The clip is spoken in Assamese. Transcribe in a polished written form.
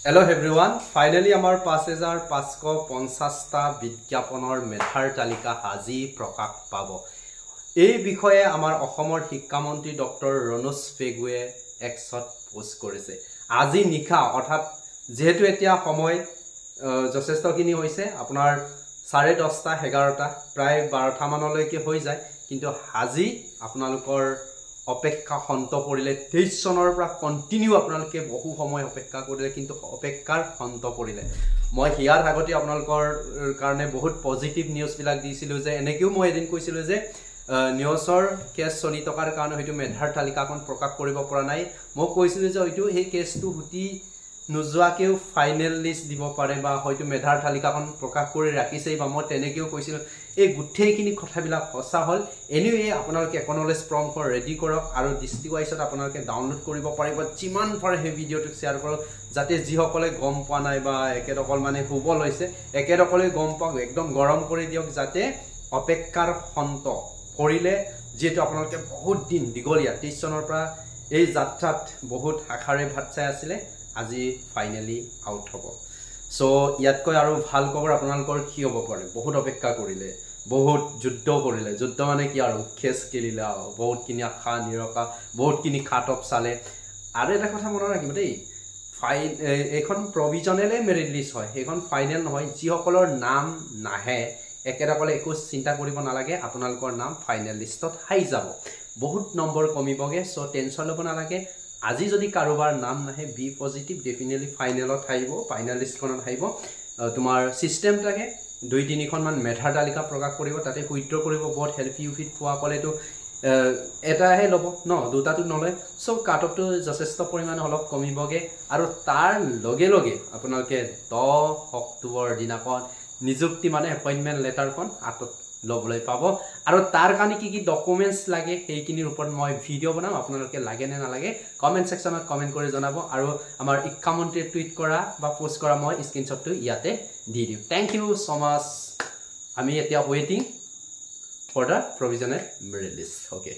Hello everyone, finally our 5550টা বিজ্ঞাপনৰ মেধাৰ তালিকা আজি প্ৰকাশ পাব। এই বিষয়ে আমাৰ অসমৰ শিক্ষামন্ত্ৰী ডক্টৰ ৰণোজ পেগুৱে এক্সত পোষ্ট কৰিছে। আজি নিখা অৰ্থাৎ যেহেতু এতিয়া সময় যথেষ্টখিনি হৈছে আপোনাৰ 10:30 11টা প্ৰায় 12টা মানলৈকে হৈ যায়, কিন্তু আজি আপোনালোকৰ অপেক্ষা হন্ত পৰিলে 23 চনৰ পৰা কন্টিনিউ আপোনালোকে বহু সময় অপেক্ষা কৰিলে, কিন্তু অপেক্ষাৰ হন্ত পৰিলে। মই হিয়াৰ আগতে আপোনালোকৰ কাৰণে বহুত পজিটিভ নিউজ বিলাক দিছিলো যে এনেকেও মই এদিন কৈছিলো যে নিউজৰ কেছ চলি টকাৰ কাৰণে হয়তো মেধাৰ তালিকাখন প্ৰকাশ কৰিব পৰা নাই। মই কৈছিলো যে হয়তো এই কেছটো হুটি নোযোৱাকেও ফাইনেল লিষ্ট দিব পাৰে বা হয়তো মেধাৰ তালিকাখন প্ৰকাশ কৰি ৰাখিছে, বা মই তেনেকেও কৈছিলো। এই গোটেইখিনি কথাবিলাক সঁচা হ'ল। এনিৱে আপোনালোকে একনলেজ ফৰ্মখন ৰেডি কৰক আৰু ডিষ্ট্ৰিক্ট-ৱাইজত আপোনালোকে ডাউনলোড কৰিব পাৰিব। যিমান পাৰে সেই ভিডিঅ'টো শ্বেয়াৰ কৰক, যাতে যিসকলে গম পোৱা নাই বা একেদকল মানে শুব লৈছে একেদকলে গম পাওক, একদম গৰম কৰি দিয়ক, যাতে অপেক্ষাৰ হন্ত পৰিলে। যিহেতু আপোনালোকে বহুত দিন দীঘলীয়া 23 চনৰ পৰা এই যাত্ৰাত বহুত আশাৰে ভাত চাই আছিলে, আজি ফাইনেলি আউট হ'ব। সো ইয়াতকৈ আৰু ভাল খবৰ আপোনালোকৰ কি হ'ব পাৰে? বহুত অপেক্ষা কৰিলে, বহুত যুদ্ধ কৰিলে। যুদ্ধ মানে কি আৰু খেস খেলিলে, বহুতখিনি আশা নিৰশা, বহুতখিনি খাটপ চালে। আৰু এটা কথা মনত ৰাখিব দেই, এইখন প্ৰভিজনেলে মেৰিট লিষ্ট হয়, সেইখন ফাইনেল নহয়। যিসকলৰ নাম নাহে একেদকলে একো চিন্তা কৰিব নালাগে, আপোনালোকৰ নাম ফাইনেল লিষ্টত আহি যাব, বহুত নম্বৰ কমিবগে। সো টেনশ্যন ল'ব নালাগে। আজি যদি কাৰোবাৰ নাম নাহে বি পজিটিভ, ডেফিনেটলি ফাইনেলত আহিব, ফাইনেল লিষ্টখনত আহিব। তোমাৰ চিষ্টেম থাকে 2-3খন মান মেধাৰ তালিকা প্ৰকাশ কৰিব, তাতে উইথড্ৰ কৰিব। বহুত হেল্পি ইউফিট পোৱাসকলেতো এটাহে ল'ব ন, দুটাটো নলয়। সো কাট অফটো যথেষ্ট পৰিমাণে অলপ কমিবগে। আৰু তাৰ লগে লগে আপোনালোকে 10 অক্টোবৰ দিনাখন নিযুক্তি মানে এপইণ্টমেণ্ট লেটাৰখন হাতত ল'বলৈ পাব। আৰু তাৰ কাৰণে কি কি ডকুমেণ্টছ লাগে সেইখিনিৰ ওপৰত মই ভিডিঅ' বনাম। আপোনালোকে লাগে নে নালাগে কমেণ্ট ছেকশ্যনত কমেণ্ট কৰি জনাব, আৰু আমাৰ শিক্ষামন্ত্ৰীয়ে টুইট কৰা বা পোষ্ট কৰা মই স্ক্ৰীনশ্বটটো ইয়াতে দি দিম। Thank you so' much. আমি এতিয়া ৱেইটিং for the provisional merit list. Okay.